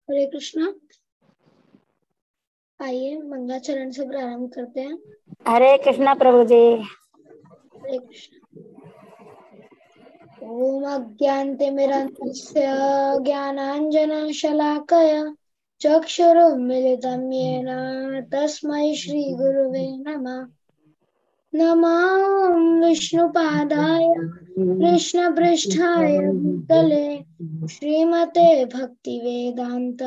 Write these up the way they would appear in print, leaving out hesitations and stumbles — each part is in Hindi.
हरे कृष्णा। आइए मंगलाचरण से प्रारंभ करते हैं। हरे कृष्णा प्रभु जी। हरे कृष्ण। ओम अज्ञानतिमिरन्धस्य ज्ञानाञ्जनशलाकया चक्षुरुन्मीलितं येन तस्मै श्रीगुरुवे नमः। नमः विष्णुपादाय कृष्णपृष्ठाय भूतले श्रीमते भक्तिवेदान्त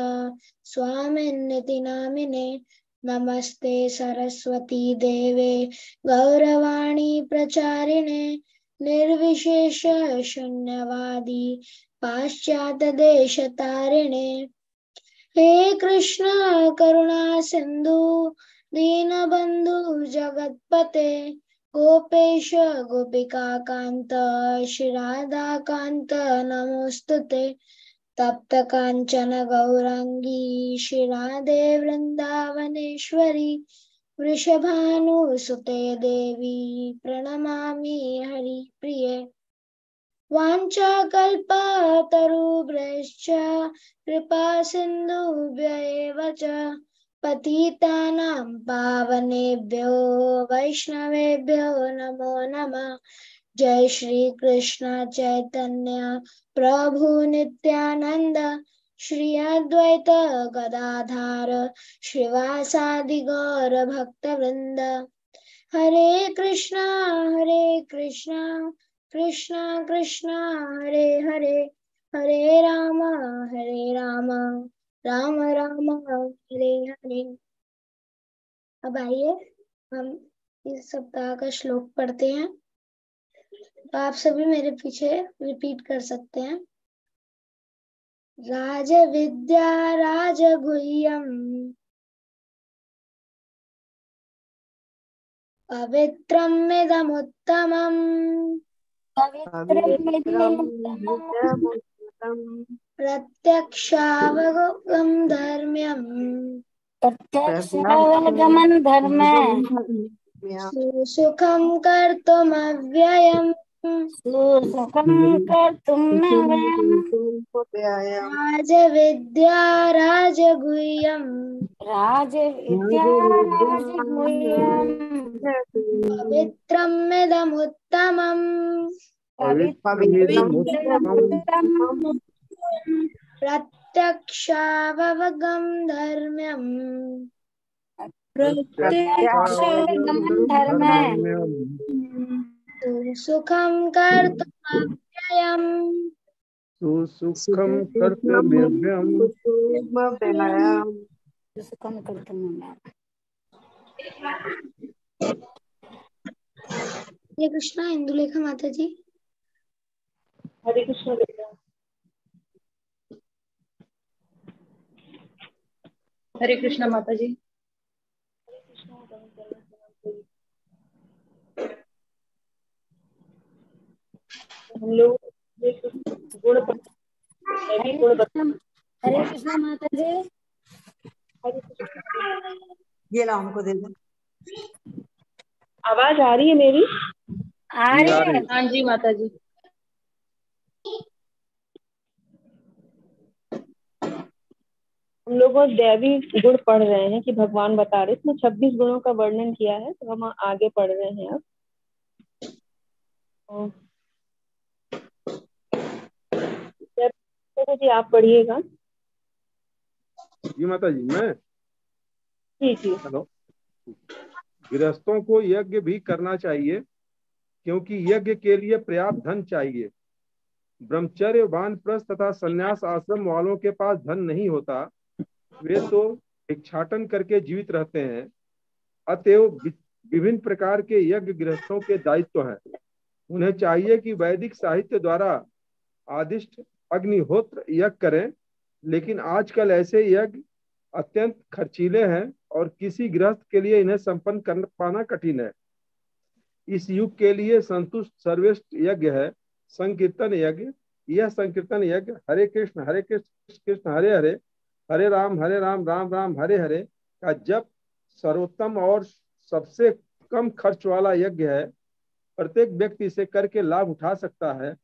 स्वामिन्निति नामिने। नमस्ते सरस्वती देवे गौरवाणी प्रचारिणे निर्विशेष शून्यवादी पाश्चात्य देश तारिणे। हे कृष्ण करुणा सिंधु दीनबंधु जगतपते गोपेश गोपिका कांत श्री राधा कांत नमोस्तुते। तप्त कांचन गौरांगी श्री राधे वृंदावनेश्वरी वृषभानुसुते देवी प्रणमामि हरिप्रिये। वाञ्छाकल्पतरुभ्यश्च कृपा सिन्धुभ्यैव च पतितानां पावनेभ्यो वैष्णवेभ्यो नमो नमः। जय श्री कृष्ण चैतन्य प्रभु नित्यानंद श्री अद्वैत गदाधर श्रीवासादि गौर भक्तवृंद। हरे कृष्णा कृष्णा कृष्णा हरे हरे हरे राम राम राम हरे हरे। अब आइए हम इस सप्ताह का श्लोक पढ़ते हैं। तो आप सभी मेरे पीछे रिपीट कर सकते हैं। राजविद्या राजगुह्यम् पवित्रमिदमुत्तमम् प्रत्यक्षावगमं धर्म्यम् प्रत्यक्षावगमन धर्म सुखं कर्तुमव्ययम्। सुखम कर्तुम न वयम्। राजविद्या राजगुह्यम् राजविद्या राजगुह्यम् पवित्रमिदमुत्तमम् पवित्रमिदमुत्तमम् प्रत्यक्षावगमं धर्म्यम् प्रत्यक्षावगमन धर्म सुखं कर्तुमव्ययम्। सुसुखं कर्तव्यम् सुखम कर्तुम न। हरे कृष्णा। इंदुलेखा माता जी। हरे कृष्ण बेटा। हरे कृष्णा माता जी। हम लोग गुण मैं भी गुण हरे कृष्णा माता जी। हरे कृष्ण। ये ला हमको दे दो। आवाज आ रही है मेरी? आ रही है। हाँ जी माता जी। हम लोग दैवी गुण पढ़ रहे हैं कि भगवान बता रहे, इसमें 26 गुणों का वर्णन किया है, तो हम आगे पढ़ रहे हैं अब। तो जी आप पढ़िएगा। जी माता जी। मैं जी जी। हेलो। गृहस्थों को यज्ञ भी करना चाहिए क्योंकि यज्ञ के लिए पर्याप्त धन चाहिए। ब्रह्मचर्य वानप्रस्थ तथा संन्यास आश्रम वालों के पास धन नहीं होता, वे तो भिक्षाटन करके जीवित रहते हैं। अतएव विभिन्न प्रकार के यज्ञ गृहस्थों के दायित्व हैं। उन्हें चाहिए कि वैदिक साहित्य द्वारा आदिष्ट अग्निहोत्र यज्ञ करें, लेकिन आजकल ऐसे यज्ञ अत्यंत खर्चीले हैं और किसी गृहस्थ के लिए इन्हें संपन्न कर पाना कठिन है। इस युग के लिए संतुष्ट सर्वश्रेष्ठ यज्ञ है संकीर्तन यज्ञ। यह संकीर्तन यज्ञ हरे कृष्ण कृष्ण हरे हरे, हरे राम राम राम हरे हरे का जप सर्वोत्तम और सबसे कम खर्च वाला यज्ञ है। प्रत्येक व्यक्ति इसे करके लाभ उठा सकता है।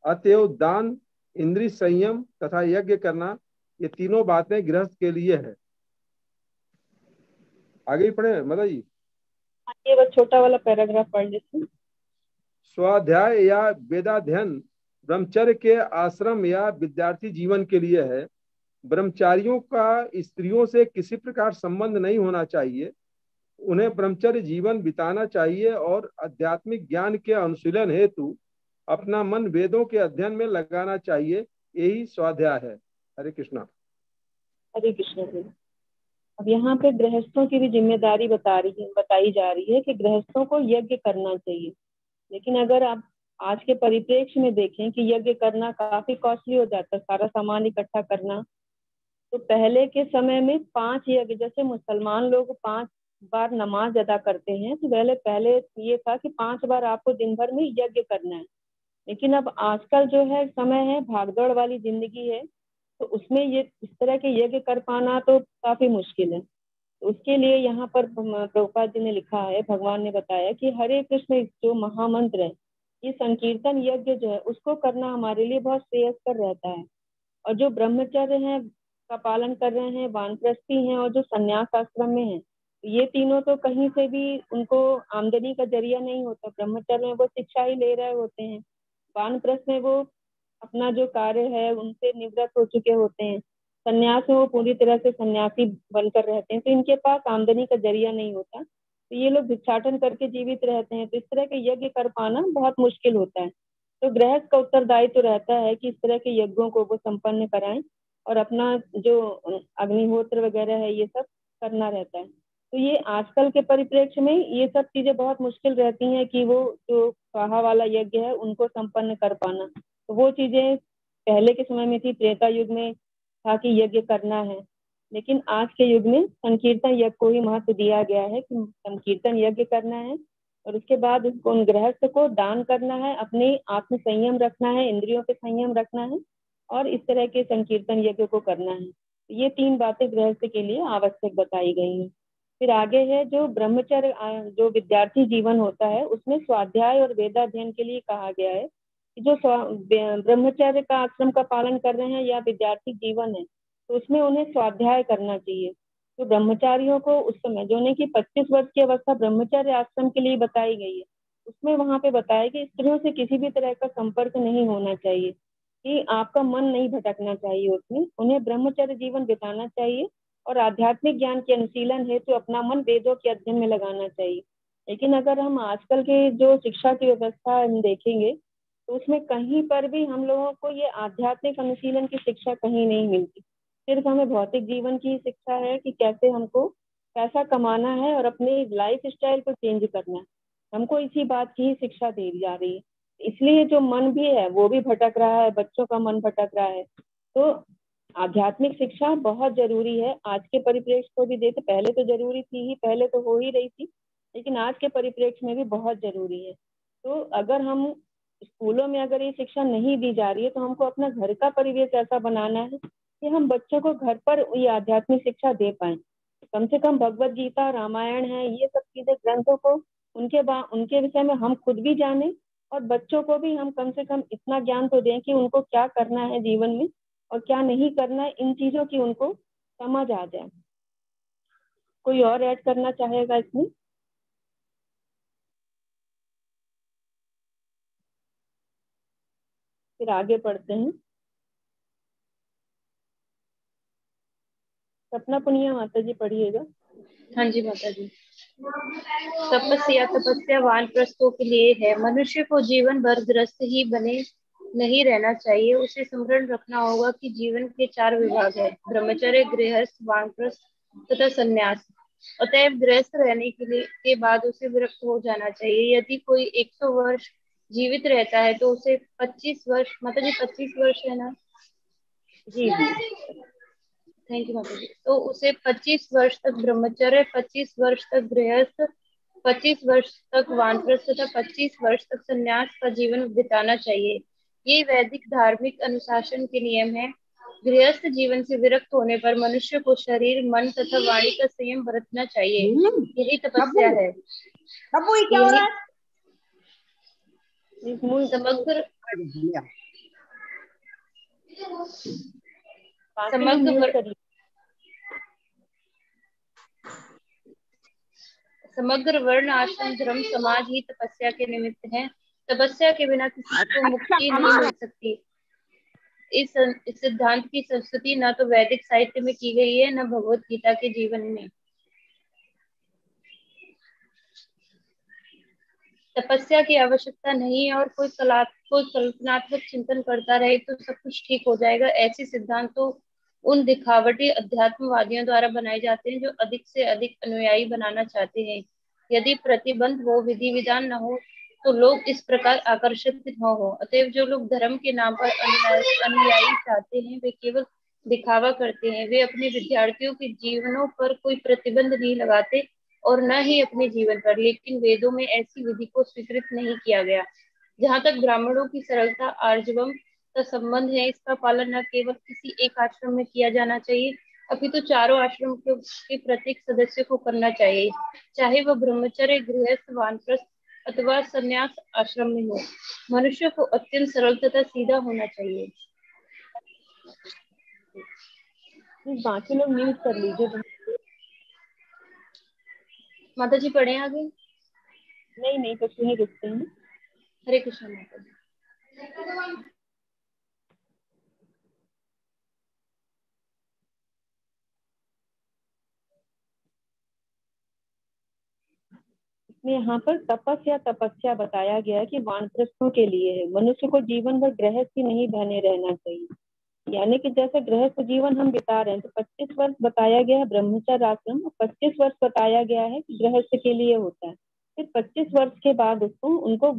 अतएव दान, इंद्रिय संयम तथा यज्ञ करना ये तीनों बातें गृहस्थ के लिए है। आगे ही पढ़े मदा जी। ये बस छोटा वाला पैराग्राफ पढ़ लेते हैं। स्वाध्याय या वेदाध्ययन ब्रह्मचर्य के आश्रम या विद्यार्थी जीवन के लिए है। ब्रह्मचारियों का स्त्रियों से किसी प्रकार संबंध नहीं होना चाहिए। उन्हें ब्रह्मचर्य जीवन बिताना चाहिए और आध्यात्मिक ज्ञान के अनुशीलन हेतु अपना मन वेदों के अध्ययन में लगाना चाहिए। यही स्वाध्याय है। हरे कृष्णा। हरे कृष्ण जी। अब यहाँ पे गृहस्थों की भी जिम्मेदारी बताई जा रही है कि गृहस्थों को यज्ञ करना चाहिए। लेकिन अगर आप आज के परिप्रेक्ष्य में देखें कि यज्ञ करना काफी कॉस्टली हो जाता है, सारा सामान इकट्ठा करना। तो पहले के समय में 5 यज्ञ, जैसे मुसलमान लोग 5 बार नमाज अदा करते हैं, तो पहले ये था कि 5 बार आपको दिन भर में यज्ञ करना है। लेकिन अब आजकल जो है समय है, भागदौड़ वाली जिंदगी है, तो उसमें ये इस तरह के यज्ञ कर पाना तो काफी मुश्किल है। तो उसके लिए यहाँ पर प्रभुपाद जी ने लिखा है, भगवान ने बताया कि हरे कृष्ण जो महामंत्र है, ये संकीर्तन यज्ञ जो है उसको करना हमारे लिए बहुत श्रेयस्कर रहता है। और जो ब्रह्मचर्य है का पालन कर रहे हैं, वानप्रस्थी हैं और जो संन्यास आश्रम में है, ये तीनों तो कहीं से भी उनको आमदनी का जरिया नहीं होता। ब्रह्मचर्य में वो शिक्षा ही ले रहे होते हैं, वानप्रस्थ में वो अपना जो कार्य है उनसे निवृत्त हो चुके होते हैं, संन्यास में वो पूरी तरह से सन्यासी बनकर रहते हैं। तो इनके पास आमदनी का जरिया नहीं होता, तो ये लोग भिक्षाटन करके जीवित रहते हैं। तो इस तरह के यज्ञ कर पाना बहुत मुश्किल होता है। तो गृहस्थ का उत्तरदायित्व तो रहता है कि इस तरह के यज्ञों को वो संपन्न कराएं और अपना जो अग्निहोत्र वगैरह है ये सब करना रहता है। तो ये आजकल के परिप्रेक्ष्य में ये सब चीजें बहुत मुश्किल रहती हैं कि वो जो स्वाहा वाला यज्ञ है उनको संपन्न कर पाना। तो वो चीजें पहले के समय में थी, त्रेता युग में था कि यज्ञ करना है, लेकिन आज के युग में संकीर्तन यज्ञ को ही महत्व दिया गया है कि संकीर्तन यज्ञ करना है और उसके बाद उसको उन गृहस्थ को दान करना है, अपने आत्म संयम रखना है, इंद्रियों पे संयम रखना है और इस तरह के संकीर्तन यज्ञ को करना है। ये 3 बातें गृहस्थ के लिए आवश्यक बताई गई हैं। फिर आगे है जो ब्रह्मचर्य जो विद्यार्थी जीवन होता है उसमें स्वाध्याय और वेदाध्ययन के लिए कहा गया है कि जो ब्रह्मचर्य का आश्रम का पालन कर रहे हैं या विद्यार्थी जीवन है तो उसमें उन्हें स्वाध्याय करना चाहिए। तो ब्रह्मचारियों को उस समय जो ने कि 25 वर्ष की अवस्था ब्रह्मचर्य आश्रम के लिए बताई गई है, उसमें वहां पे बताया कि स्त्रियों से किसी भी तरह का संपर्क नहीं होना चाहिए, कि आपका मन नहीं भटकना चाहिए उसमें, उन्हें ब्रह्मचर्य जीवन बिताना चाहिए और आध्यात्मिक ज्ञान के अनुशीलन है तो अपना मन वेदों के अध्ययन में लगाना चाहिए। लेकिन अगर हम आजकल के जो शिक्षा की व्यवस्था हम देखेंगे तो उसमें कहीं पर भी हम लोगों को ये आध्यात्मिक अनुशीलन की शिक्षा कहीं नहीं मिलती। सिर्फ हमें भौतिक जीवन की शिक्षा है कि कैसे हमको पैसा कमाना है और अपने लाइफ स्टाइल को चेंज करना है, हमको इसी बात की ही शिक्षा दी जा रही है। इसलिए जो मन भी है वो भी भटक रहा है, बच्चों का मन भटक रहा है। तो आध्यात्मिक शिक्षा बहुत जरूरी है। आज के परिप्रेक्ष्य को भी देखे, पहले तो जरूरी थी ही, पहले तो हो ही रही थी, लेकिन आज के परिप्रेक्ष्य में भी बहुत जरूरी है। तो अगर हम स्कूलों में अगर ये शिक्षा नहीं दी जा रही है तो हमको अपना घर का परिवेश ऐसा बनाना है कि हम बच्चों को घर पर ये आध्यात्मिक शिक्षा दे पाए। कम से कम भगवत गीता, रामायण है, ये सब चीजें ग्रंथों को उनके विषय में हम खुद भी जाने और बच्चों को भी हम कम से कम इतना ज्ञान तो दें कि उनको क्या करना है जीवन में और क्या नहीं करना है, इन चीजों की उनको समझ आ जाए। कोई और ऐड करना चाहेगा इसमें? फिर आगे पढ़ते हैं। सपना पुनिया माता जी पढ़िएगा। हाँ जी माता जी। तपस्या वानप्रस्थों के लिए है। मनुष्य को जीवन भर गृहस्थ ही बने नहीं रहना चाहिए। उसे स्मरण रखना होगा कि जीवन के 4 विभाग है, ब्रह्मचर्य, गृहस्थ, वानप्रस्थ तथा संन्यास। अतएव गृहस्थ रहने के बाद उसे विरक्त हो जाना चाहिए। यदि कोई 100 वर्ष जीवित रहता है तो उसे 25 वर्ष, माता जी 25 वर्ष है ना जी जी, थैंक यू माता जी। तो उसे 25 वर्ष तक ब्रह्मचर्य, 25 वर्ष तक गृहस्थ, 25 वर्ष तक वानप्रस्थ तथा 25 वर्ष तक संन्यास का जीवन बिताना चाहिए। ये वैदिक धार्मिक अनुशासन के नियम है। गृहस्थ जीवन से विरक्त होने पर मनुष्य को शरीर, मन तथा वाणी का संयम बरतना चाहिए। यही तपस्या है। तब्बू ये क्या हो रहा है? समग्र बाकी लोग समग्र म्यूट करिए। समग्र वर्ण आश्रम धर्म समाज ही तपस्या के निमित्त है। तपस्या के बिना किसी को मुक्ति नहीं मिल सकती। इस सिद्धांत की संस्तुति न तो वैदिक साहित्य में की गई है, न भगवत गीता के जीवन में। तपस्या की आवश्यकता नहीं है और कोई कल्पनात्मक चिंतन करता रहे तो सब कुछ ठीक हो जाएगा। ऐसे सिद्धांत तो उन दिखावटी अध्यात्मवादियों द्वारा बनाए जाते हैं जो अधिक से अधिक अनुयायी बनाना चाहते हैं। यदि प्रतिबंध हो, विधि विधान न हो, तो लोग इस प्रकार आकर्षित न हो। अतएव जो लोग धर्म के नाम पर अनुयायी चाहते हैं वे केवल दिखावा करते हैं। वे अपने विद्यार्थियों के जीवनों पर कोई प्रतिबंध नहीं लगाते और न ही अपने जीवन पर। लेकिन वेदों में ऐसी विधि को स्वीकृत नहीं किया गया। जहाँ तक ब्राह्मणों की सरलता आर्जवम का संबंध है, इसका पालन न केवल किसी एक आश्रम में किया जाना चाहिए, अपितु चारों आश्रम के प्रत्येक सदस्य को करना चाहिए, चाहे वह ब्रह्मचर्य, गृहस्थ, वानप्रस्थ अथवा संन्यास आश्रम में हो। मनुष्य को अत्यंत सरल तथा सीधा होना चाहिए। बाकी लोग म्यूट कर लीजिए। माता जी पढ़े आगे। नहीं तो सुनिए, रुकते हैं। हरे कृष्ण माता जी। इसमें यहाँ पर तपस या तपस्या बताया गया है कि वानप्रस्थों के लिए है। मनुष्य को जीवन भर गृहस्थी नहीं बने रहना चाहिए। यानी कि जैसे गृहस्थ जीवन हम बिता रहे हैं तो 25 वर्ष बताया गया है ब्रह्मचर्य आश्रम, 25 वर्ष बताया गया है कि गृहस्थ के लिए होता है। फिर 25 वर्ष के बाद उनको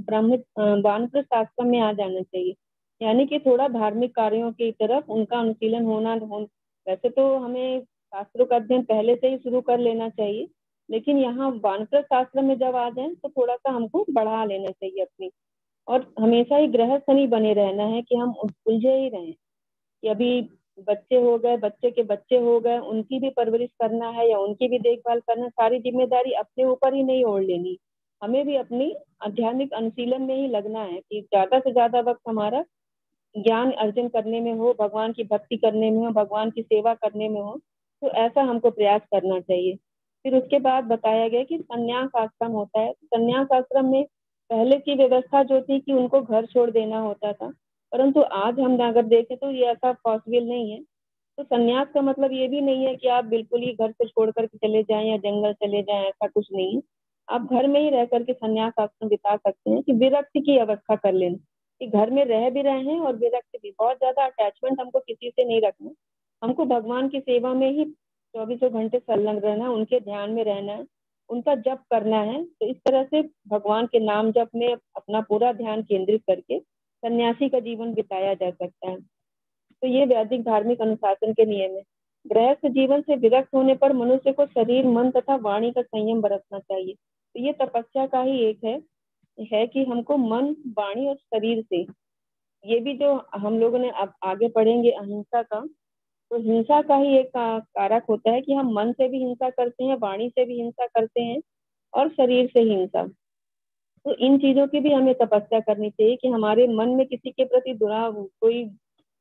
वानप्रस्थ आश्रम में आ जाना चाहिए। यानी कि थोड़ा धार्मिक कार्यों की तरफ उनका अनुशीलन वैसे तो हमें शास्त्रों का अध्ययन पहले से ही शुरू कर लेना चाहिए, लेकिन यहाँ वानप्रस्थ आश्रम में जब आ जाए तो थोड़ा सा हमको बढ़ा लेना चाहिए अपनी। और हमेशा ही गृहस्थ नहीं बने रहना है कि हम उलझे ही रहें कि अभी बच्चे हो गए, बच्चे के बच्चे हो गए, उनकी भी परवरिश करना है या उनकी भी देखभाल करना। सारी जिम्मेदारी अपने ऊपर ही नहीं ओढ़ लेनी। हमें भी अपनी आध्यात्मिक अनुशीलन में ही लगना है कि ज्यादा से ज्यादा वक्त हमारा ज्ञान अर्जन करने में हो, भगवान की भक्ति करने में हो, भगवान की सेवा करने में हो। तो ऐसा हमको प्रयास करना चाहिए। फिर उसके बाद बताया गया कि संन्यास आश्रम होता है। संन्यास आश्रम में पहले की व्यवस्था जो थी कि उनको घर छोड़ देना होता था, परंतु आज हम अगर देखें तो ये ऐसा पॉसिबल नहीं है। तो संन्यास का मतलब ये भी नहीं है कि आप बिल्कुल ही घर से छोड़ करके चले जाएं या जंगल चले जाएं, ऐसा कुछ नहीं है। आप घर में ही रह करके संन्यास आश्रम बिता सकते हैं कि विरक्ति की अवस्था कर लेना, कि घर में रह भी रहे हैं और विरक्ति भी। बहुत ज्यादा अटैचमेंट हमको किसी से नहीं रखना, हमको भगवान की सेवा में ही 24 घंटे संलग्न रहना है, उनके ध्यान में रहना है, उनका जप करना है। तो इस तरह से भगवान के नाम जप में अपना पूरा ध्यान केंद्रित करके सन्यासी का जीवन बिताया जा सकता है। तो ये वैदिक धार्मिक अनुशासन के नियम है। गृहस्थ जीवन से विरक्त होने पर मनुष्य को शरीर, मन तथा वाणी का संयम बरतना चाहिए। तो ये तपस्या का ही एक है कि हमको मन, वाणी और शरीर से, ये भी जो हम लोगों ने अब आगे पढ़ेंगे अहिंसा का, तो हिंसा का ही एक कारक होता है कि हम मन से भी हिंसा करते हैं, वाणी से भी हिंसा करते हैं और शरीर से हिंसा। तो इन चीजों की भी हमें तपस्या करनी चाहिए कि हमारे मन में किसी के प्रति कोई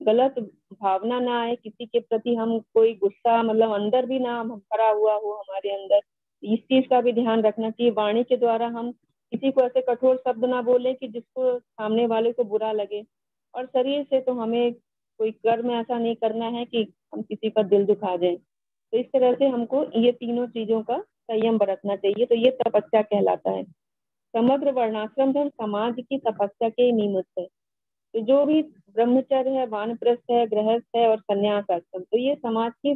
गलत भावना ना आए, किसी के प्रति हम कोई गुस्सा मतलब अंदर भी ना भरा हुआ हो हमारे अंदर। इस चीज का भी ध्यान रखना चाहिए। वाणी के द्वारा हम किसी को ऐसे कठोर शब्द ना बोले कि जिसको सामने वाले को बुरा लगे। और शरीर से तो हमें कोई कर्म ऐसा नहीं करना है कि हम किसी का दिल दुखा दें। तो इस तरह से हमको ये तीनों चीजों का संयम बरतना चाहिए। तो ये तपस्या कहलाता है। समग्र वर्णाश्रम धर्म समाज की तपस्या के निमित्त है। तो जो भी ब्रह्मचर्य है, वानप्रस्थ है, गृहस्थ है और संन्यास आश्रम, तो ये समाज की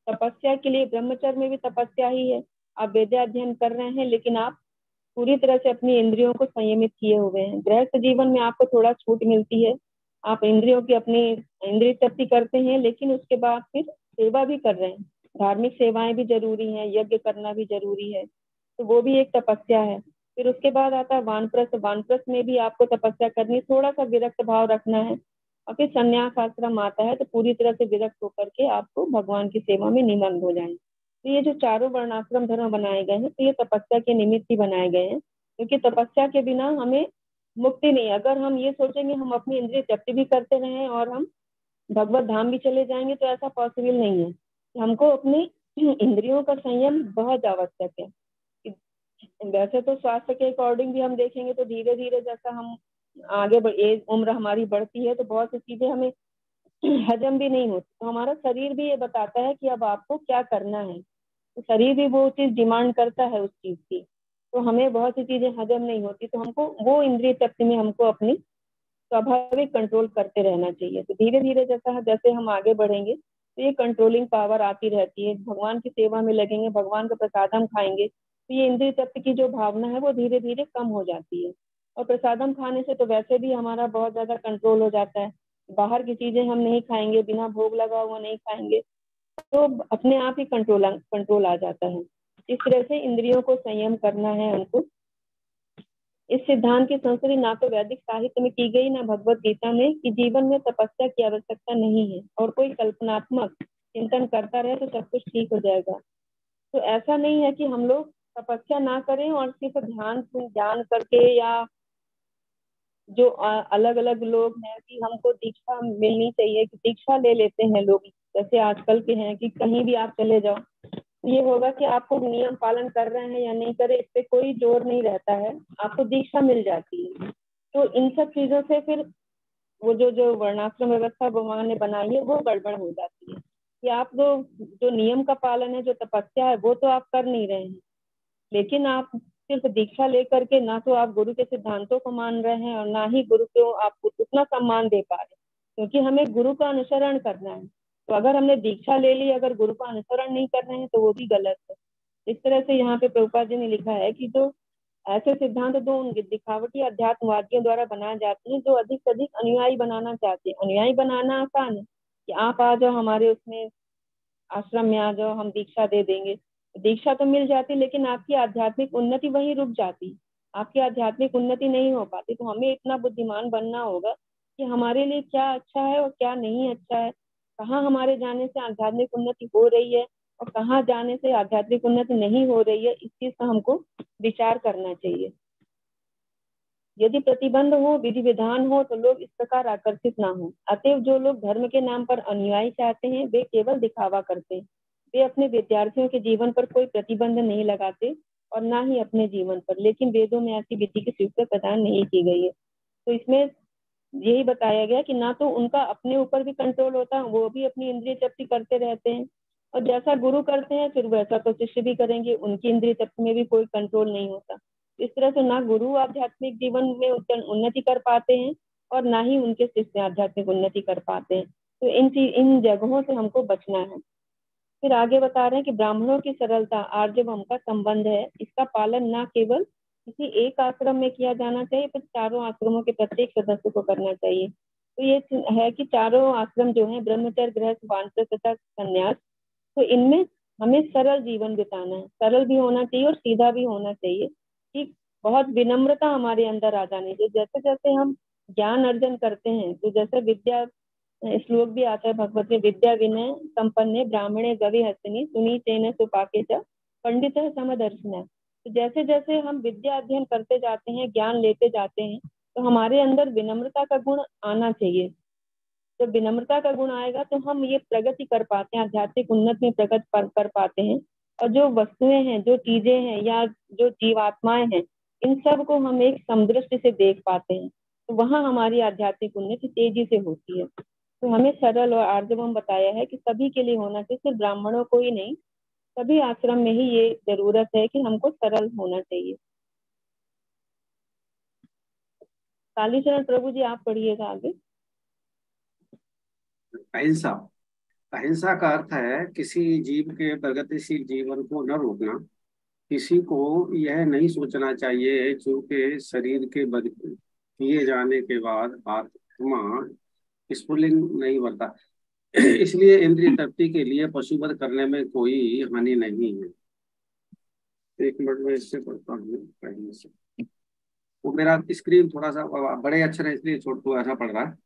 तपस्या के लिए। ब्रह्मचर्य में भी तपस्या ही है। आप वेदाध्ययन कर रहे हैं लेकिन आप पूरी तरह से अपनी इंद्रियों को संयमित किए हुए हैं। गृहस्थ जीवन में आपको थोड़ा छूट मिलती है, आप इंद्रियों की अपनी इंद्रिय तृप्ति करते हैं, लेकिन उसके बाद फिर सेवा भी कर रहे हैं। धार्मिक सेवाएं भी जरूरी हैं, यज्ञ करना भी जरूरी है, तो वो भी एक तपस्या है। फिर उसके बाद आता है वानप्रस्थ। वानप्रस्थ में भी आपको तपस्या करनी, थोड़ा सा विरक्त भाव रखना है। और फिर संन्यास आश्रम आता है तो पूरी तरह से विरक्त होकर के आपको भगवान की सेवा में निमग्न हो जाए। तो ये जो चारों वर्णाश्रम धर्म बनाए गए हैं, तो ये तपस्या के निमित्त ही बनाए गए हैं, क्योंकि तपस्या के बिना हमें मुक्ति नहीं। अगर हम ये सोचेंगे हम अपनी इंद्रिय तृप्ति भी करते रहें और हम भगवत धाम भी चले जाएंगे तो ऐसा पॉसिबल नहीं है। हमको अपनी इंद्रियों का संयम बहुत आवश्यक है। वैसे तो स्वास्थ्य के अकॉर्डिंग भी हम देखेंगे तो धीरे धीरे जैसा हम आगे एज उम्र हमारी बढ़ती है तो बहुत सी चीजें हमें हजम भी नहीं होती, तो हमारा शरीर भी ये बताता है कि अब आपको क्या करना है। तो शरीर भी वो चीज डिमांड करता है उस चीज की, तो हमें बहुत सी चीजें हजम नहीं होती, तो हमको वो इंद्रिय तृप्ति में हमको अपनी स्वाभाविक कंट्रोल करते रहना चाहिए। तो धीरे धीरे जैसे हम आगे बढ़ेंगे तो ये कंट्रोलिंग पावर आती रहती है। भगवान की सेवा में लगेंगे, भगवान का प्रसादम खाएंगे तो ये इंद्रिय तृप्ति की जो भावना है वो धीरे धीरे कम हो जाती है। और प्रसादम खाने से तो वैसे भी हमारा बहुत ज्यादा कंट्रोल हो जाता है। बाहर की चीजें हम नहीं खाएंगे, बिना भोग लगा हुआ नहीं खाएंगे, तो अपने आप ही कंट्रोल आ जाता है। इस तरह से इंद्रियों को संयम करना है हमको। इस सिद्धांत की संस्तुति ना तो वैदिक साहित्य में की गई ना भगवत गीता में कि जीवन में तपस्या की आवश्यकता नहीं है और कोई कल्पनात्मक चिंतन करता रहे तो सब कुछ ठीक हो जाएगा। तो ऐसा नहीं है कि हम लोग तपस्या ना करें और सिर्फ ध्यान करके, या जो अलग अलग लोग हैं कि हमको दीक्षा मिलनी चाहिए कि दीक्षा ले लेते हैं लोग, जैसे आजकल के हैं कि कहीं भी आप चले जाओ ये होगा कि आपको नियम पालन कर रहे हैं या नहीं करे इस पे कोई जोर नहीं रहता है, आपको दीक्षा मिल जाती है। तो इन सब चीजों से फिर वो जो वर्णाश्रम व्यवस्था भगवान ने बनाई है वो गड़बड़ हो जाती है कि आप जो नियम का पालन है, जो तपस्या है वो तो आप कर नहीं रहे हैं, लेकिन आप सिर्फ दीक्षा लेकर के ना तो आप गुरु के सिद्धांतों को मान रहे हैं और ना ही गुरु को आप उतना सम्मान दे पा रहे हैं, क्योंकि हमें गुरु का अनुसरण करना है। तो अगर हमने दीक्षा ले ली, अगर गुरु का अनुसरण नहीं कर रहे हैं तो वो भी गलत है। इस तरह से यहाँ पे प्रभुपाद जी ने लिखा है कि जो ऐसे सिद्धांत जो उन दिखावटी अध्यात्मवादियों द्वारा बनाए जाते हैं, जो अधिक से अधिक अनुयायी बनाना चाहते हैं। अनुयायी बनाना आसान है कि आप आ जाओ हमारे उसमें आश्रम में, आ जाओ हम दीक्षा दे देंगे, दीक्षा तो मिल जाती लेकिन आपकी आध्यात्मिक उन्नति वहीं रुक जाती, आपकी आध्यात्मिक उन्नति नहीं हो पाती। तो हमें इतना बुद्धिमान बनना होगा कि हमारे लिए क्या अच्छा है और क्या नहीं अच्छा है, कहाँ हमारे जाने से आध्यात्मिक उन्नति हो रही है और कहाँ जाने से आध्यात्मिक उन्नति नहीं हो रही है, इस चीज का हमको विचार करना चाहिए। यदि प्रतिबंध हो, विधि विधान हो तो लोग इस प्रकार आकर्षित ना हो। अतएव जो लोग धर्म के नाम पर अनुयायी चाहते हैं वे केवल दिखावा करते हैं। वे अपने विद्यार्थियों के जीवन पर कोई प्रतिबंध नहीं लगाते और ना ही अपने जीवन पर, लेकिन वेदों में ऐसी विधि की स्वीकृति प्रदान नहीं की गई है। तो इसमें यही बताया गया कि ना तो उनका अपने ऊपर भी कंट्रोल होता है, वो भी अपनी इंद्रिय तृप्ति करते रहते हैं, और जैसा गुरु करते हैं फिर वैसा तो शिष्य भी करेंगे, उनकी इंद्रिय तृप्ति में भी कोई कंट्रोल नहीं होता। इस तरह से ना गुरु आध्यात्मिक जीवन में उन्नति कर पाते हैं और ना ही उनके शिष्य आध्यात्मिक उन्नति कर पाते हैं। तो इन जगहों से हमको बचना है। फिर आगे बता रहे हैं कि ब्राह्मणों की सरलता आर्जवम का संबंध है, इसका पालन न केवल किसी एक आश्रम में किया जाना चाहिए पर चारों आश्रमों के प्रत्येक सदस्य को करना चाहिए। तो ये है कि चारों आश्रम जो है ब्रह्मचर्य, गृहस्थ, वानप्रस्थ तथा संन्यास, तो इनमें हमें सरल जीवन बिताना है, सरल भी होना चाहिए और सीधा भी होना चाहिए कि बहुत विनम्रता हमारे अंदर आ जानी चाहिए। जैसे जैसे हम ज्ञान अर्जन करते हैं तो जैसे विद्या श्लोक भी आता है भगवत में, विद्या विनय संपन्ने ब्राह्मणे गवि हस्तिनी सुनी तेन सुपाके च पंडित समदर्शिना। तो जैसे जैसे हम विद्या अध्ययन करते जाते हैं, ज्ञान लेते जाते हैं, तो हमारे अंदर विनम्रता का गुण आना चाहिए। जब विनम्रता का गुण आएगा तो हम ये प्रगति कर पाते हैं, आध्यात्मिक उन्नति में प्रगति कर पाते हैं, और जो वस्तुएं हैं, जो चीजें हैं या जो जीवात्माएं हैं, इन सब को हम एक समदृष्टि से देख पाते हैं। तो वहाँ हमारी आध्यात्मिक उन्नति तेजी से होती है। तो हमें सरल और आर्जवम बताया है कि सभी के लिए होना चाहिए, सिर्फ ब्राह्मणों को ही नहीं, सभी आश्रम में ही ये जरूरत है कि हमको सरल होना चाहिए। कालीचरण प्रभु जी आप पढ़िएगा आगे। अहिंसा। अहिंसा का अर्थ है किसी जीव के प्रगतिशील जीवन को न रोकना। किसी को यह नहीं सोचना चाहिए चूंकि शरीर के बद किए जाने के बाद आत्मा स्फुलिंग नहीं बढ़ता, इसलिए इंद्रिय तृप्ति के लिए पशुवध करने में कोई हानि नहीं है। एक मिनट में इससे पढ़ता हूँ कहीं से, वो मेरा स्क्रीन थोड़ा सा बड़े अक्षर है इसलिए छोटा ऐसा पड़ रहा है।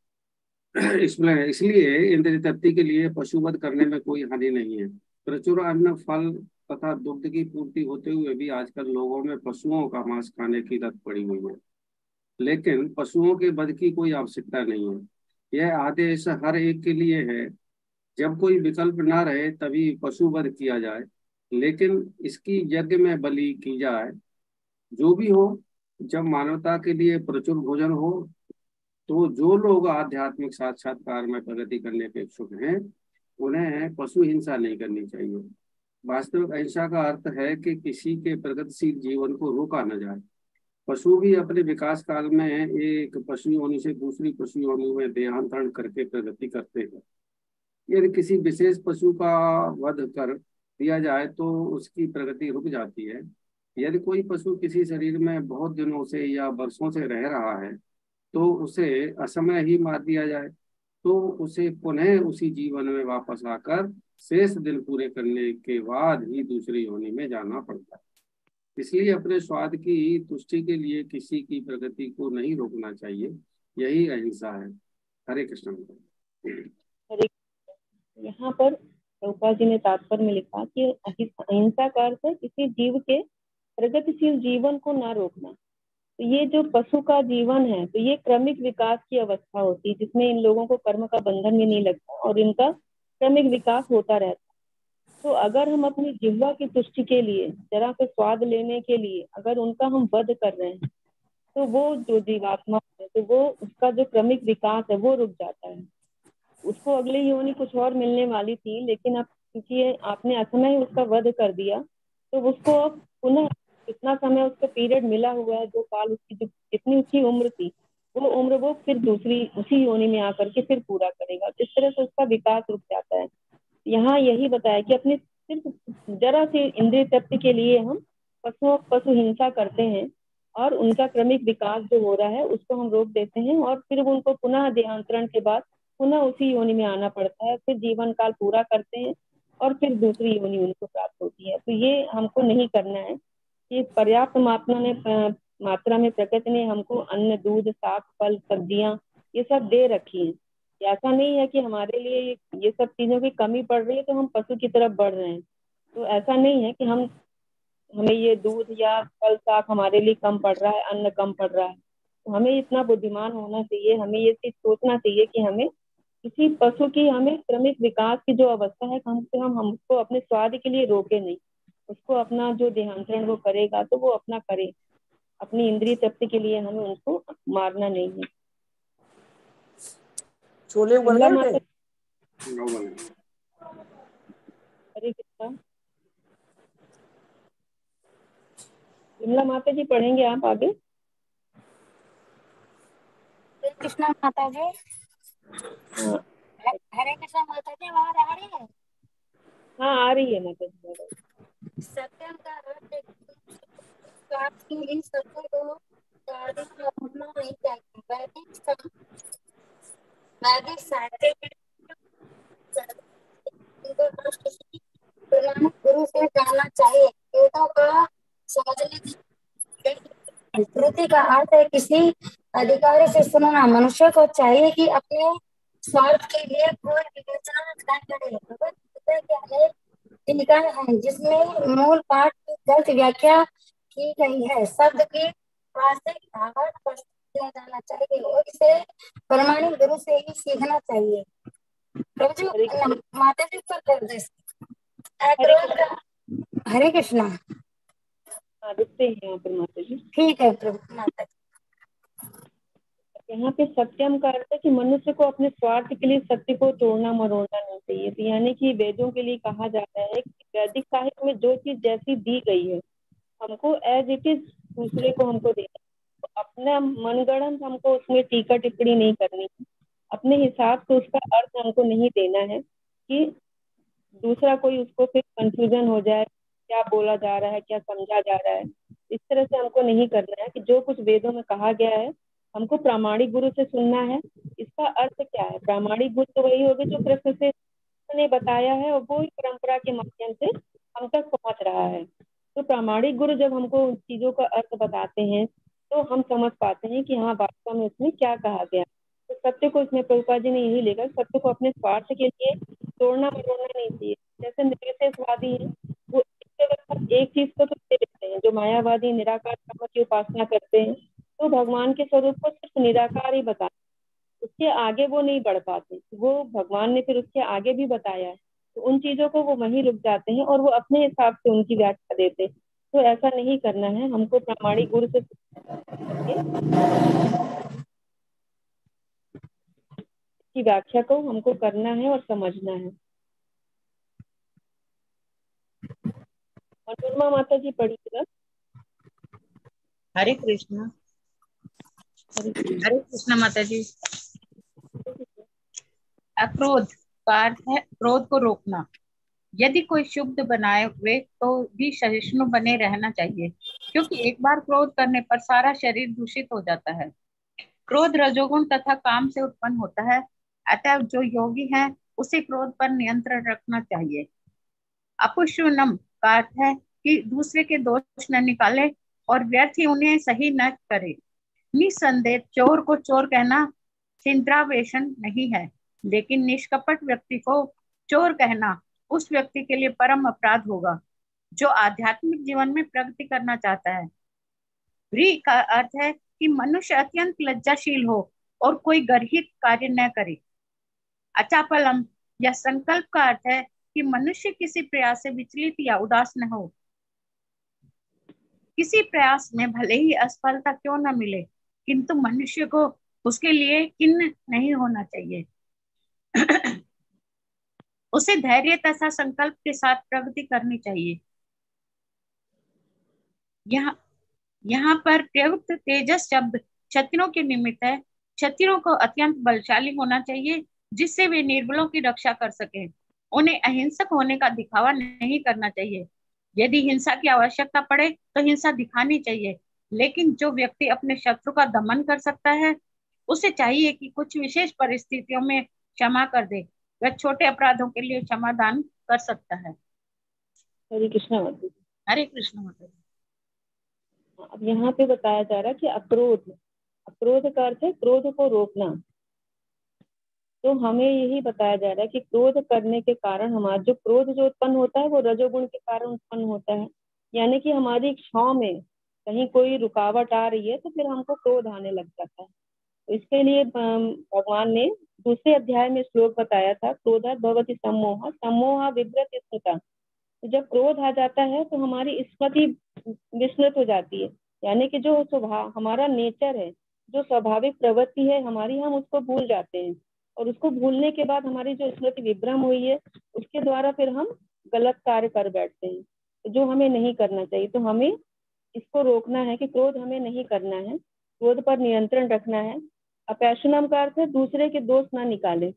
इसलिए इंद्रिय तृप्ति के लिए पशुवध करने में कोई हानि नहीं है। प्रचुर अन्न, फल तथा दुग्ध की पूर्ति होते हुए भी आजकल लोगों में पशुओं का मांस खाने की लत पड़ी हुई है, लेकिन पशुओं के वध की कोई आवश्यकता नहीं है। यह आदेश हर एक के लिए है। जब कोई विकल्प ना रहे तभी पशु वध किया जाए, लेकिन इसकी यज्ञ में बलि की जाए। जो भी हो, जब मानवता के लिए प्रचुर भोजन हो, तो जो लोग आध्यात्मिक साक्षात्कार में प्रगति करने के इच्छुक हैं, उन्हें पशु हिंसा नहीं करनी चाहिए। वास्तविक अहिंसा का अर्थ है कि किसी के प्रगतिशील जीवन को रोका न जाए। पशु भी अपने विकास काल में एक पशु योनि से दूसरी पशु योनि में देहांतरण करके प्रगति करते हैं। यदि किसी विशेष पशु का वध कर दिया जाए तो उसकी प्रगति रुक जाती है। यदि कोई पशु किसी शरीर में बहुत दिनों से या वर्षों से रह रहा है तो उसे असमय ही मार दिया जाए, तो उसे पुनः उसी जीवन में वापस आकर शेष दिन पूरे करने के बाद ही दूसरी योनि में जाना पड़ता है। इसलिए अपने स्वाद की तुष्टि के लिए किसी की प्रगति को नहीं रोकना चाहिए। यही अहिंसा है। हरे कृष्ण। यहाँ पर प्रभुपाद जी ने तात्पर्य में लिखा कि अहिंसा का अर्थ है किसी जीव के प्रगतिशील जीवन को ना रोकना। तो ये जो पशु का जीवन है, तो ये क्रमिक विकास की अवस्था होती है जिसमें इन लोगों को कर्म का बंधन भी नहीं लगता और इनका क्रमिक विकास होता रहता है। तो अगर हम अपनी जिह्वा की तुष्टि के लिए, जरा से स्वाद लेने के लिए अगर उनका हम वध कर रहे हैं, तो वो जो जीवात्मा है, तो वो उसका जो क्रमिक विकास है वो रुक जाता है। उसको अगली योनि कुछ और मिलने वाली थी, लेकिन अब क्योंकि आपने असमय उसका वध कर दिया, तो उसको अब पुनः इतना समय उसको पीरियड मिला हुआ है, जो काल उसकी जितनी उसकी उम्र थी, वो उम्र वो फिर दूसरी उसी योनि में आकर के फिर पूरा करेगा। इस तरह से उसका विकास रुक जाता है। यहाँ यही बताया कि अपने सिर्फ जरा सी इंद्रिय तृप्ति के लिए हम पशु हिंसा करते हैं और उनका क्रमिक विकास जो हो रहा है उसको हम रोक देते हैं और फिर उनको पुनः देहांतरण के बाद पुनः उसी योनि में आना पड़ता है, फिर जीवन काल पूरा करते हैं और फिर दूसरी योनि उनको प्राप्त होती है। तो ये हमको नहीं करना है। कि पर्याप्त मात्रा में प्रकृति ने हमको अन्न, दूध, शाक, फल, सब्जियां ये सब दे रखी है। ऐसा नहीं है कि हमारे लिए ये सब चीजों की कमी पड़ रही है तो हम पशु की तरफ बढ़ रहे हैं। तो ऐसा नहीं है कि हमें ये दूध या फल, शाक हमारे लिए कम पड़ रहा है, अन्न कम पड़ रहा है। तो हमें इतना बुद्धिमान होना चाहिए, हमें ये चीज सोचना चाहिए कि हमें किसी पशु की हमें क्रमिक विकास की जो अवस्था है कम से कम हम उसको अपने स्वाद के लिए रोके नहीं। उसको अपना जो देहांतरण वो करेगा तो वो अपना करे, अपनी इंद्रिय तृप्ति के लिए हमें उनको मारना नहीं है। छोले उबल विमला गए माता, बेटे। हरे कृष्णा। विमला माता जी पढ़ेंगे आप आगे। हरे कृष्णा माता जी। हरे कृष्णा माता जी, आवाज आ रही है? हाँ आ रही है माता जी। सत्यम का अर्थ है कि स्वार्थ के लिए सत्य को रोकना नहीं चाहिए। वैदिक साहित्य में किसी पुराने गुरु से जानना चाहिए। वेदों का समझने श्रुति का अर्थ है किसी अधिकारी से सुनना। मनुष्य को चाहिए कि अपने स्वार्थ के लिए कोई विवेचना न करे। भगवद गीता के अनेक टीकाएं हैं जिसमें मूल पाठ की गलत व्याख्या की गई है। शब्द की वास्तविक भावार्थ को दिया जाना चाहिए और इसे प्रमाणिक गुरु से ही सीखना चाहिए। प्रभु जी, माता जी पर कर दे। हरे कृष्णा। रुकते हैं यहाँ पर माता जी। ठीक है प्रभु माता जी। यहाँ पे सत्यम का अर्थ है कि मनुष्य को अपने स्वार्थ के लिए सत्य को तोड़ना मरोड़ना नहीं चाहिए। तो यानी कि वेदों के लिए कहा जाता है कि वैदिक साहित्य में जो चीज जैसी दी गई है हमको एज इट इज दूसरे को हमको देना। तो अपना मनगढ़ंत हमको उसमें टीका टिप्पणी नहीं करनी। अपने हिसाब से उसका अर्थ हमको नहीं देना है कि दूसरा कोई उसको फिर कंफ्यूजन हो जाए, क्या बोला जा रहा है, क्या समझा जा रहा है। इस तरह से हमको नहीं करना है कि जो कुछ वेदों में कहा गया है हमको प्रामाणिक गुरु से सुनना है। इसका अर्थ क्या है? प्रामाणिक गुरु तो वही होगा जो कृष्ण से ने बताया है और वो परंपरा के माध्यम से हम तक पहुंच रहा है। तो प्रामाणिक गुरु जब हमको चीजों का अर्थ बताते हैं तो हम समझ पाते हैं कि हाँ वास्तव में उसमें क्या कहा गया। तो सत्य को इसमें प्रभुपाद जी ने यही लिखा, सत्य को अपने स्वार्थ के लिए तोड़ना मरोड़ना नहीं चाहिए। जैसे निर्विशेषवादी है वो एक चीज को तो दे देते हैं, जो मायावादी निराकार ब्रह्म की उपासना करते हैं तो भगवान के स्वरूप को सिर्फ निराकार ही बताते। तो उसके आगे वो नहीं बढ़ पाते। वो भगवान ने फिर उसके आगे भी बताया है, तो उन चीजों को वो वहीं रुक जाते हैं और वो अपने हिसाब से उनकी व्याख्या देते। तो ऐसा नहीं करना है, हमको प्रामाणिक गुरु से की व्याख्या को हमको करना है और समझना है। मनोरमा माता जी पढ़िएगा। हरे कृष्णा। हरे कृष्णा माता जी। अक्रोध का अर्थ है क्रोध को रोकना। यदि कोई शुद्ध बनाए हुए तो भी सहिष्णु बने रहना चाहिए, क्योंकि एक बार क्रोध करने पर सारा शरीर दूषित हो जाता है। क्रोध रजोगुण तथा काम से उत्पन्न होता है, अतः जो योगी है उसे क्रोध पर नियंत्रण रखना चाहिए। अपुष्णम का अर्थ है कि दूसरे के दोष न निकाले और व्यर्थ ही उन्हें सही न करे। निसंदेह चोर को चोर कहना छिंद्रावेशन नहीं है, लेकिन निष्कपट व्यक्ति को चोर कहना उस व्यक्ति के लिए परम अपराध होगा जो आध्यात्मिक जीवन में प्रगति करना चाहता है। री का अर्थ है कि मनुष्य अत्यंत लज्जाशील हो और कोई गर्हित कार्य न करे। अचापलम या संकल्प का अर्थ है कि मनुष्य किसी प्रयास से विचलित या उदास न हो। किसी प्रयास में भले ही असफलता क्यों न मिले, किंतु मनुष्य को उसके लिए खिन्न नहीं होना चाहिए। उसे धैर्य तथा संकल्प के साथ प्रगति करनी चाहिए। यहाँ पर प्रयुक्त तेजस शब्द क्षत्रियों के निमित्त है। क्षत्रियों को अत्यंत बलशाली होना चाहिए, जिससे वे निर्बलों की रक्षा कर सके। उन्हें अहिंसक होने का दिखावा नहीं करना चाहिए। यदि हिंसा की आवश्यकता पड़े तो हिंसा दिखानी चाहिए, लेकिन जो व्यक्ति अपने शत्रु का दमन कर सकता है उसे चाहिए कि कुछ विशेष परिस्थितियों में क्षमा कर दे। वह छोटे अपराधों के लिए क्षमादान कर सकता है। हरे कृष्णा माता जी। हरे कृष्ण माता जी। अब यहाँ पे बताया जा रहा है कि अक्रोध, अक्रोध का अर्थ है क्रोध को रोकना। तो हमें यही बताया जा रहा है कि क्रोध करने के कारण हमारा जो क्रोध जो उत्पन्न होता है वो रजोगुण के कारण उत्पन्न होता है। यानी कि हमारी इच्छाओं में कहीं कोई रुकावट आ रही है तो फिर हमको क्रोध आने लग जाता है। तो इसके लिए भगवान ने दूसरे अध्याय में श्लोक बताया था, क्रोधात् भवति सम्मोह सम्मोह विभ्रत स्मृता। तो जब क्रोध आ जाता है तो हमारी स्मृति विस्मृत हो जाती है। यानी कि जो स्वभाव हमारा नेचर है, जो स्वाभाविक प्रवृत्ति है हमारी, हम उसको भूल जाते हैं और उसको भूलने के बाद हमारी जो स्मृति विभ्रम हुई है उसके द्वारा फिर हम गलत कार्य कर बैठते हैं, जो हमें नहीं करना चाहिए। तो हमें इसको रोकना है कि क्रोध हमें नहीं करना है, क्रोध पर नियंत्रण रखना है। अपैशनम का अर्थ है दूसरे के दोष ना निकाले।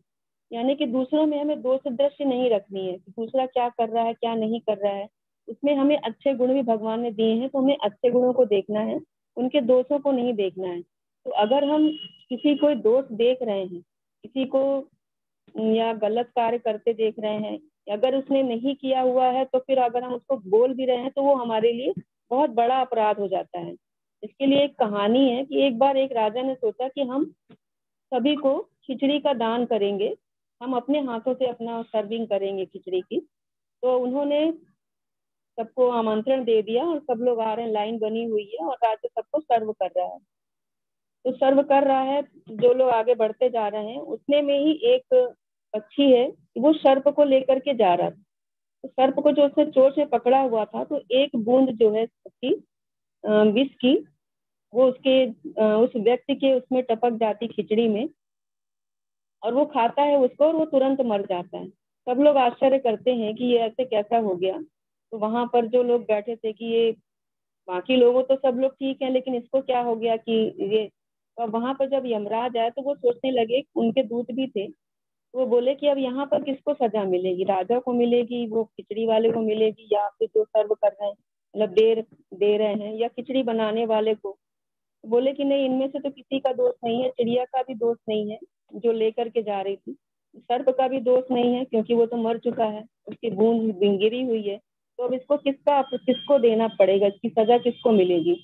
यानी कि दूसरों में हमें दोष दृष्टि नहीं रखनी है कि दूसरा क्या कर रहा है क्या नहीं कर रहा है। उसमें हमें अच्छे गुण भी भगवान ने दिए हैं, तो हमें अच्छे गुणों को देखना है, उनके दोषों को नहीं देखना है। तो अगर हम किसी को दोष देख रहे हैं, किसी को या गलत कार्य करते देख रहे हैं, अगर उसने नहीं किया हुआ है तो फिर अगर हम उसको बोल भी रहे हैं तो वो हमारे लिए बहुत बड़ा अपराध हो जाता है। इसके लिए एक कहानी है कि एक बार एक राजा ने सोचा कि हम सभी को खिचड़ी का दान करेंगे, हम अपने हाथों से अपना सर्विंग करेंगे खिचड़ी की। तो उन्होंने सबको आमंत्रण दे दिया और सब लोग आ रहे हैं, लाइन बनी हुई है और राजा सबको सर्व कर रहा है। तो सर्व कर रहा है, जो लोग आगे बढ़ते जा रहे हैं उतने में ही एक पक्षी है, वो सर्प को लेकर के जा रहा था। तो सर्प को जो उसने चोंच में पकड़ा हुआ था, तो एक बूंद जो है उसकी विष की वो उसके उस व्यक्ति के उसमें टपक जाती खिचड़ी में और वो खाता है उसको और वो तुरंत मर जाता है। सब लोग आश्चर्य करते हैं कि ये ऐसे कैसा हो गया। तो वहां पर जो लोग बैठे थे कि ये बाकी लोगों तो सब लोग ठीक है लेकिन इसको क्या हो गया कि ये। तो वहां पर जब यमराज आए तो वो सोचने लगे, उनके दूत भी थे, तो वो बोले कि अब यहाँ पर किसको सजा मिलेगी, राजा को मिलेगी, वो खिचड़ी वाले को मिलेगी, या फिर जो सर्व कर रहे हैं मतलब दे रहे हैं, या खिचड़ी बनाने वाले को। बोले कि नहीं, इनमें से तो किसी का दोष नहीं है, चिड़िया का भी दोष नहीं है जो लेकर के जा रही थी, सर्प का भी दोष नहीं है क्योंकि वो तो मर चुका है, उसकी बूंद गिरी हुई है। तो अब इसको किसको देना पड़ेगा, इसकी सजा किसको मिलेगी।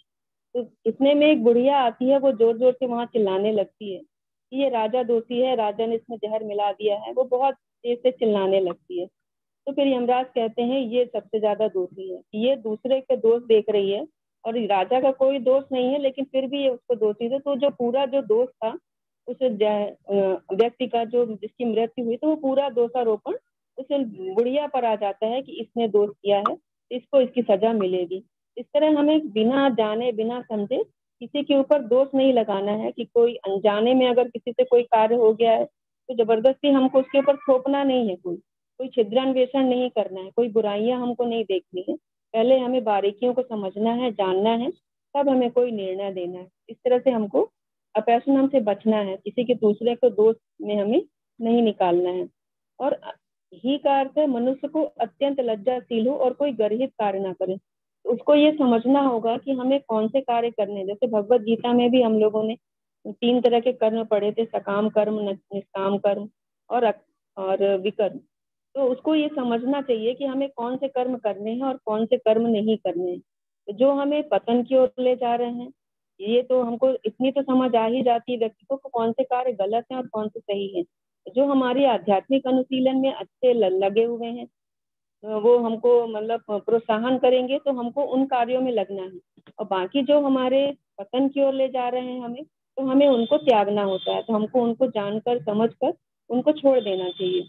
तो इतने में एक बुढ़िया आती है, वो जोर जोर से वहां चिल्लाने लगती है कि ये राजा दोषी है, राजा ने इसमें जहर मिला दिया है। वो बहुत तेज से चिल्लाने लगती है। तो फिर यमराज कहते हैं ये सबसे ज्यादा दोषी है, ये दूसरे के दोष देख रही है और राजा का कोई दोष नहीं है लेकिन फिर भी ये उसको दोषी है। तो जो पूरा जो दोष था उस व्यक्ति का जो जिसकी मृत्यु हुई, तो वो पूरा दोषारोपण उस बुढ़िया पर आ जाता है कि इसने दोष किया है, इसको इसकी सजा मिलेगी। इस तरह हमें बिना जाने बिना समझे किसी के ऊपर दोष नहीं लगाना है कि कोई अनजाने में अगर किसी से कोई कार्य हो गया है तो जबरदस्ती हमको उसके ऊपर थोपना नहीं है, कोई छिद्रान्वेषण नहीं करना है, कोई बुराइयां हमको नहीं देखनी है। पहले हमें बारीकियों को समझना है, जानना है, तब हमें कोई निर्णय देना है। इस तरह से हमको अपैशनम से बचना है, किसी के दूसरे को दोष में हमें नहीं निकालना है। और ही का अर्थ है मनुष्य को अत्यंत लज्जाशील हो और कोई गर्हित कार्य ना करे। उसको ये समझना होगा कि हमें कौन से कार्य करने हैं। जैसे भगवत गीता में भी हम लोगों ने 3 तरह के कर्म पढ़े थे, सकाम कर्म, निष्काम कर्म और विकर्म। तो उसको ये समझना चाहिए कि हमें कौन से कर्म करने हैं और कौन से कर्म नहीं करने हैं। तो जो हमें पतन की ओर ले जा रहे हैं, ये तो हमको इतनी तो समझ आ ही जाती है व्यक्ति को कौन से कार्य गलत हैं और कौन से सही हैं। जो हमारी आध्यात्मिक अनुशीलन में अच्छे लगे हुए हैं, वो हमको मतलब प्रोत्साहन करेंगे तो हमको उन कार्यों में लगना है। और बाकी जो हमारे पतन की ओर ले जा रहे हैं हमें, तो हमें उनको त्यागना होता है। तो हमको उनको जानकर समझकर उनको छोड़ देना चाहिए।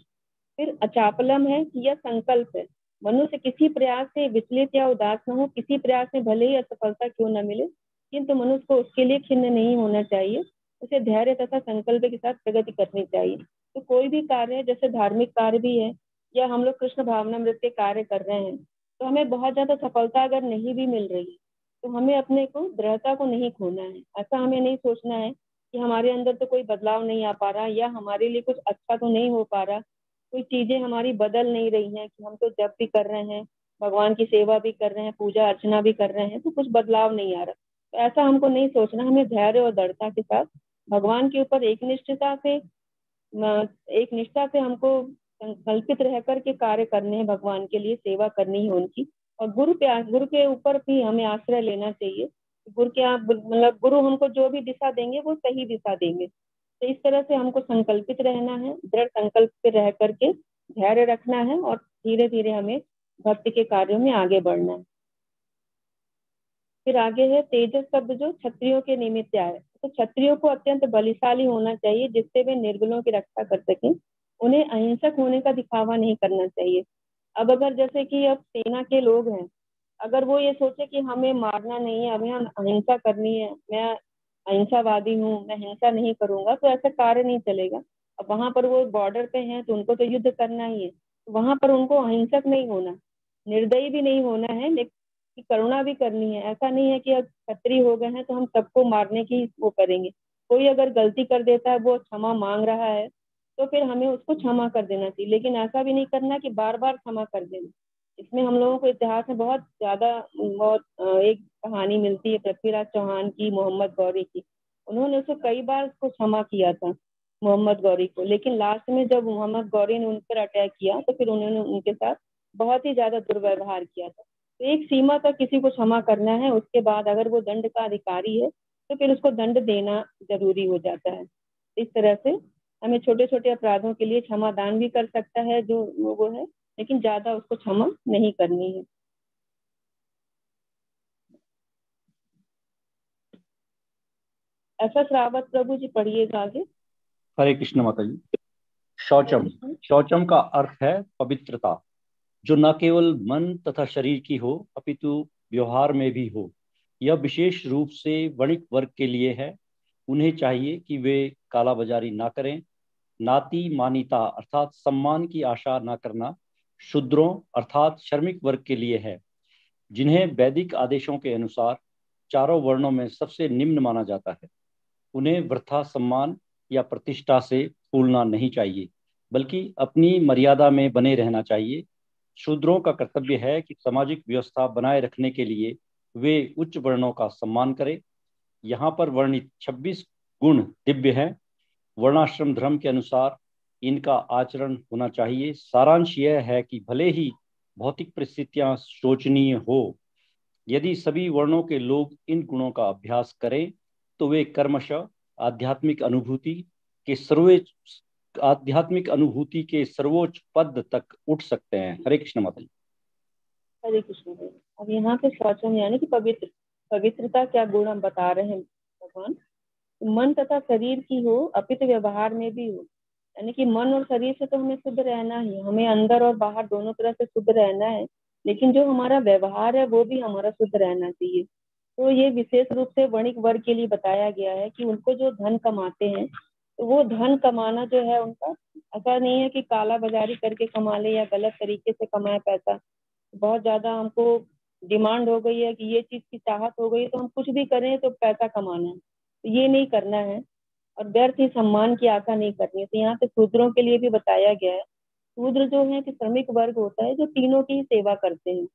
फिर अचापलम है कि यह संकल्प है। मनुष्य किसी प्रयास से विचलित या उदास न हो, किसी प्रयास में भले ही असफलता क्यों न मिले, किंतु मनुष्य को उसके लिए खिन्न नहीं होना चाहिए। उसे धैर्य तथा संकल्प के साथ प्रगति करनी चाहिए। तो कोई भी कार्य, जैसे धार्मिक कार्य भी है या हम लोग कृष्ण भावनामृत के कार्य कर रहे हैं, तो हमें बहुत ज्यादा सफलता अगर नहीं भी मिल रही है तो हमें अपने को दृढ़ता को नहीं खोना है। ऐसा हमें नहीं सोचना है कि हमारे अंदर तो कोई बदलाव नहीं आ पा रहा या हमारे लिए कुछ अच्छा तो नहीं हो पा रहा, कोई चीजें हमारी बदल नहीं रही हैं कि हम तो जप भी कर रहे हैं, भगवान की सेवा भी कर रहे हैं, पूजा अर्चना भी कर रहे हैं, तो कुछ बदलाव नहीं आ रहा। तो ऐसा हमको नहीं सोचना। हमें धैर्य और दृढ़ता के साथ भगवान के ऊपर एक निष्ठा से हमको संकल्पित रह करके कार्य करने हैं, भगवान के लिए सेवा करनी है उनकी। और गुरु के ऊपर भी हमें आश्रय लेना चाहिए। मतलब गुरु हमको जो भी दिशा देंगे वो सही दिशा देंगे। तो इस तरह से हमको संकल्पित रहना है, दृढ़ संकल्प पे रह करके धैर्य रखना है और धीरे धीरे हमें भक्ति के कार्यों में आगे बढ़ना है। फिर आगे है तेजस शब्द, जो क्षत्रियों के निमित्त आए। तो क्षत्रियों को अत्यंत बलशाली होना चाहिए जिससे वे निर्बलों की रक्षा कर सकें। उन्हें अहिंसक होने का दिखावा नहीं करना चाहिए। अब अगर जैसे कि अब सेना के लोग हैं, अगर वो ये सोचे कि हमें मारना नहीं है, हमें अहिंसा करनी है, मैं अहिंसावादी हूँ, मैं हिंसा नहीं करूंगा, तो ऐसा कार्य नहीं चलेगा। अब वहां पर वो बॉर्डर पे हैं तो उनको तो युद्ध करना ही है। तो वहां पर उनको अहिंसक नहीं होना, निर्दयी भी नहीं होना है, लेकिन करुणा भी करनी है। ऐसा नहीं है कि अब क्षत्रिय हो गए हैं तो हम सबको मारने की वो करेंगे। कोई अगर गलती कर देता है, वो क्षमा मांग रहा है, तो फिर हमें उसको क्षमा कर देना चाहिए। लेकिन ऐसा भी नहीं करना कि बार बार क्षमा कर देना। इसमें हम लोगों को इतिहास में बहुत ज्यादा एक कहानी मिलती है पृथ्वीराज चौहान की, मोहम्मद गौरी की। उन्होंने उसको कई बार उसको क्षमा किया था, मोहम्मद गौरी को, लेकिन लास्ट में जब मोहम्मद गौरी ने उन पर अटैक किया तो फिर उन्होंने उनके साथ बहुत ही ज्यादा दुर्व्यवहार किया था। तो एक सीमा तक किसी को क्षमा करना है, उसके बाद अगर वो दंड का अधिकारी है तो फिर उसको दंड देना जरूरी हो जाता है। इस तरह से हमें छोटे छोटे अपराधों के लिए क्षमा दान भी कर सकता है जो वो है, लेकिन ज्यादा उसको क्षमा नहीं करनी है। ऐसा श्रावत प्रभु जी पढ़िएगा आगे। हरे कृष्ण माता जी। शौचम, शौचम का अर्थ है पवित्रता, जो न केवल मन तथा शरीर की हो अपितु व्यवहार में भी हो। यह विशेष रूप से वणिक वर्ग के लिए है। उन्हें चाहिए कि वे कालाबाजारी ना करें। नाती मानिता अर्थात सम्मान की आशा न करना शूद्रों अर्थात श्रमिक वर्ग के लिए है, जिन्हें वैदिक आदेशों के अनुसार चारों वर्णों में सबसे निम्न माना जाता है। उन्हें वृथा सम्मान या प्रतिष्ठा से फूलना नहीं चाहिए, बल्कि अपनी मर्यादा में बने रहना चाहिए। शूद्रों का कर्तव्य है कि सामाजिक व्यवस्था बनाए रखने के लिए वे उच्च वर्णों का सम्मान करें। यहाँ पर वर्णित 26 गुण दिव्य हैं। वर्णाश्रम धर्म के अनुसार इनका आचरण होना चाहिए। सारांश यह है कि भले ही भौतिक परिस्थितियां शोचनीय हो, यदि सभी वर्णों के लोग इन गुणों का अभ्यास करें तो वे क्रमशः आध्यात्मिक अनुभूति के सर्वोच्च पद तक उठ सकते हैं। हरे कृष्ण माता जी। हरे कृष्ण। अब यहाँ पे शौचम यानी कि पवित्रता क्या गुण हम बता रहे हैं भगवान। मन तथा शरीर की हो अपितु व्यवहार में भी हो। यानी कि मन और शरीर से तो हमें शुद्ध रहना ही, हमें अंदर और बाहर दोनों तरह से शुद्ध रहना है, लेकिन जो हमारा व्यवहार है वो भी हमारा शुद्ध रहना चाहिए। तो ये विशेष रूप से वणिक वर्ग के लिए बताया गया है कि उनको जो धन कमाते हैं, तो वो धन कमाना जो है उनका ऐसा नहीं है कि काला बाजारी करके कमा ले या गलत तरीके से कमाए पैसा। बहुत ज्यादा हमको डिमांड हो गई है कि ये चीज की चाहत हो गई तो हम कुछ भी करें तो पैसा कमाना है, तो ये नहीं करना है। और व्यर्थ ही सम्मान की आशा नहीं करनी है। तो यहाँ पे शूद्रों के लिए भी बताया गया है। शूद्र जो है कि श्रमिक वर्ग होता है जो तीनों की सेवा करते हैं।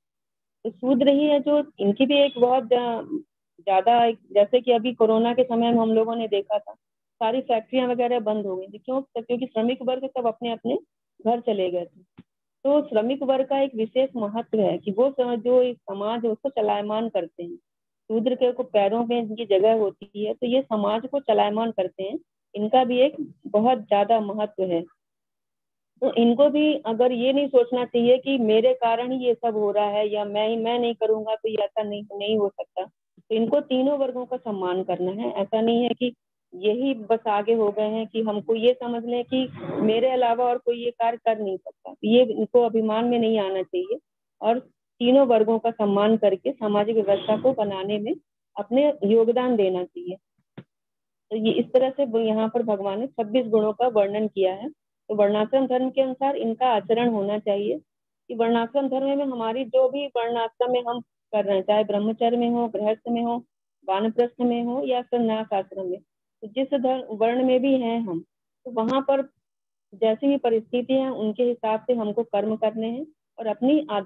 तो शूद्र ही है जो, इनकी भी एक बहुत ज्यादा, जैसे कि अभी कोरोना के समय में हम लोगों ने देखा था सारी फैक्ट्रियां वगैरह बंद हो गई थी। क्यों? क्योंकि श्रमिक वर्ग सब अपने अपने घर चले गए थे। तो श्रमिक वर्ग का एक विशेष महत्व है कि वो जो इस समाज है उसको चलायमान करते हैं। शूद्र के को पैरों में इनकी जगह होती है, तो ये समाज को चलायमान करते हैं। इनका भी एक बहुत ज्यादा महत्व है। तो इनको भी अगर ये नहीं सोचना चाहिए कि मेरे कारण ही ये सब हो रहा है या मैं नहीं करूंगा तो ये ऐसा नहीं हो सकता। तो इनको तीनों वर्गों का सम्मान करना है। ऐसा नहीं है कि यही बस आगे हो गए हैं कि हमको ये समझ लें कि मेरे अलावा और कोई ये कार्य कर नहीं सकता। ये इनको अभिमान में नहीं आना चाहिए और तीनों वर्गों का सम्मान करके सामाजिक व्यवस्था को बनाने में अपने योगदान देना चाहिए। तो ये इस तरह से यहाँ पर भगवान ने 26 गुणों का वर्णन किया है। तो वर्णाश्रम धर्म के अनुसार इनका आचरण होना चाहिए कि वर्णाश्रम धर्म में हमारी जो भी वर्णाश्रम में हम कर रहे हैं, चाहे ब्रह्मचर्य में हो, गृहस्थ में हो, वानप्रस्थ में हो या संन्यास आश्रम में, तो जिस वर्ण में भी हैं हम, तो वहां पर जैसी भी परिस्थिति है उनके हिसाब से हमको कर्म करने हैं और अपनी